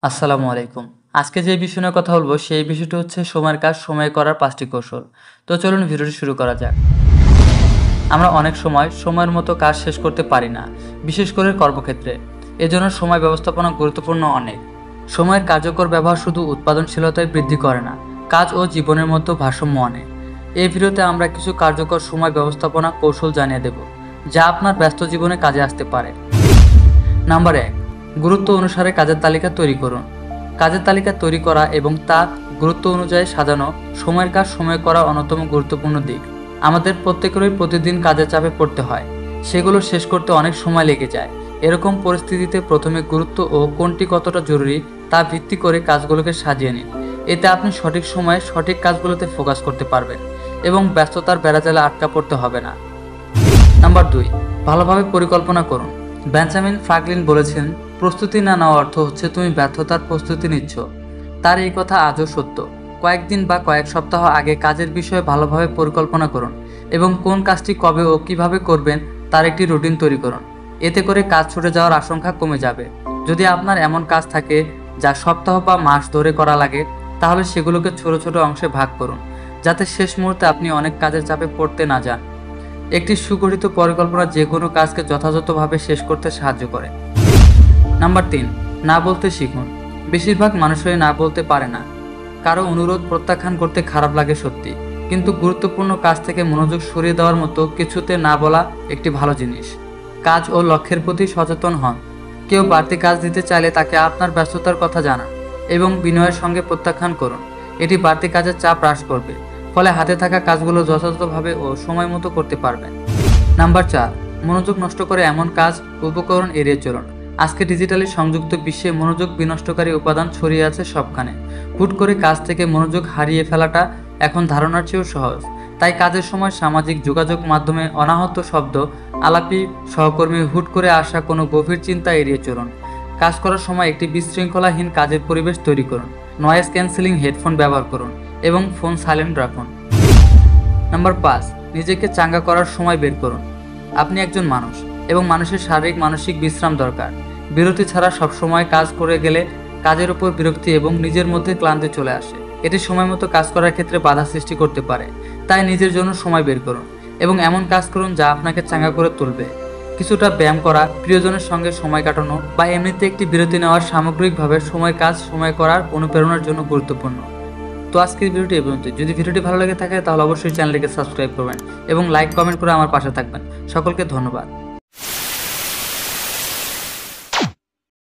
আসসালামু আলাইকুম। আজকে যে বিষয় নিয়ে কথা বলবো সেই বিষয়টি হচ্ছে সময়ের কাজ সময়ে করার ৫টি কৌশল। তো চলুন ভিডিওটি শুরু করা যাক। আমরা অনেক সময় সময়ের মতো কাজ শেষ করতে পারি না, বিশেষ করে কর্মক্ষেত্রে। এজন্য সময় ব্যবস্থাপনা গুরুত্বপূর্ণ অনেক। সময়ের কার্যকর ব্যবহার শুধু উৎপাদনশীলতায় বৃদ্ধি করে না, কাজ ও জীবনের মধ্যে ভারসাম্য আনে। এই ভিডিওতে আমরা কিছু কার্যকর সময় ব্যবস্থাপনা কৌশল জানিয়ে দেব, যা আপনার ব্যস্ত জীবনে কাজে আসতে পারে। নাম্বার ১, গুরুত্ব অনুসারে কাজের তালিকা তৈরি করুন। কাজের তালিকা তৈরি করা এবং তা গুরুত্ব অনুযায়ী সাজানো সময়ের কাজ সময়ে করা অন্যতম গুরুত্বপূর্ণ দিক। আমাদের প্রত্যেকেরই প্রতিদিন কাজের চাপে পড়তে হয়, সেগুলো শেষ করতে অনেক সময় লেগে যায়। এরকম পরিস্থিতিতে প্রথমে গুরুত্ব ও কোনটি কতটা জরুরি তা ভিত্তি করে কাজগুলোকে সাজিয়ে নিন। এতে আপনি সঠিক সময়ে সঠিক কাজগুলোতে ফোকাস করতে পারবেন এবং ব্যস্ততার বেড়াজালে আটকা পড়তে হবে না। নাম্বার ২, ভালোভাবে পরিকল্পনা করুন। বেঞ্জামিন ফ্রাঙ্কলিন বলেছেন, প্রস্তুতি না নেওয়া অর্থ হচ্ছে তুমি ব্যর্থতার প্রস্তুতি নিচ্ছ। তার এই কথা আজও সত্য। কয়েকদিন বা কয়েক সপ্তাহ আগে কাজের বিষয়ে ভালোভাবে পরিকল্পনা করুন এবং কোন কাজটি কবে ও কিভাবে করবেন তার একটি রুটিন তৈরি করুন। এতে করে কাজ ছুটে যাওয়ার আশঙ্কা কমে যাবে। যদি আপনার এমন কাজ থাকে যা সপ্তাহ বা মাস ধরে করা লাগে, তাহলে সেগুলোকে ছোট ছোট অংশে ভাগ করুন, যাতে শেষ মুহূর্তে আপনি অনেক কাজের চাপে পড়তে না যান। একটি সুগঠিত পরিকল্পনা যে কোনো কাজকে যথাযথভাবে শেষ করতে সাহায্য করে। নাম্বার ৩, না বলতে শিখুন। বেশিরভাগ মানুষই না বলতে পারে না। কারো অনুরোধ প্রত্যাখ্যান করতে খারাপ লাগে সত্যি, কিন্তু গুরুত্বপূর্ণ কাজ থেকে মনোযোগ সরিয়ে দেওয়ার মতো কিছুতে না বলা একটি ভালো জিনিস। কাজ ও লক্ষ্যের প্রতি সচেতন হন। কেউ বাড়তি কাজ দিতে চাইলে তাকে আপনার ব্যস্ততার কথা জানান এবং বিনয়ের সঙ্গে প্রত্যাখ্যান করুন। এটি বাড়তি কাজের চাপ হ্রাস করবে, ফলে হাতে থাকা কাজগুলো যথাযথভাবে ও সময় মতো করতে পারবেন। নাম্বার ৪, মনোযোগ নষ্ট করে এমন কাজ উপকরণ এড়িয়ে চলুন। আজকে ডিজিটালি সংযুক্ত বিশ্বে মনোযোগ বিনষ্টকারী উপাদান ছড়িয়ে আছে সবখানে। হুট করে কাজ থেকে মনোযোগ হারিয়ে ফেলাটা এখন ধারণার চেয়েও সহজ। তাই কাজের সময় সামাজিক যোগাযোগ মাধ্যমে অনাহত শব্দ, আলাপি, সহকর্মী, হুট করে আসা কোনো গভীর চিন্তা এড়িয়ে চলুন। কাজ করার সময় একটি বিশৃঙ্খলাহীন কাজের পরিবেশ তৈরি করুন। নয়েজ ক্যান্সেলিং হেডফোন ব্যবহার করুন এবং ফোন সাইলেন্ট রাখুন। নাম্বার ৫, নিজেকে চাঙ্গা করার সময় বের করুন। আপনি একজন মানুষ এবং মানুষের শারীরিক মানসিক বিশ্রাম দরকার। বিরতি ছাড়া সবসময় কাজ করে গেলে কাজের উপর বিরক্তি এবং নিজের মধ্যে ক্লান্তি চলে আসে। এটি সময় মতো কাজ করার ক্ষেত্রে বাধা সৃষ্টি করতে পারে। তাই নিজের জন্য সময় বের করুন এবং এমন কাজ করুন যা আপনাকে চাঙ্গা করে তুলবে। কিছুটা ব্যায়াম করা, প্রিয়জনের সঙ্গে সময় কাটানো বা এমনিতে একটি বিরতি নেওয়ার সামগ্রিকভাবে সময়ের কাজ সময় করার অনুপ্রেরণার জন্য গুরুত্বপূর্ণ। তো আজকের ভিডিওটি এই পর্যন্ত। যদি ভিডিওটি ভালো লেগে থাকে তাহলে অবশ্যই চ্যানেলটিকে সাবস্ক্রাইব করবেন এবং লাইক কমেন্ট করে আমার পাশে থাকবেন। সকলকে ধন্যবাদ।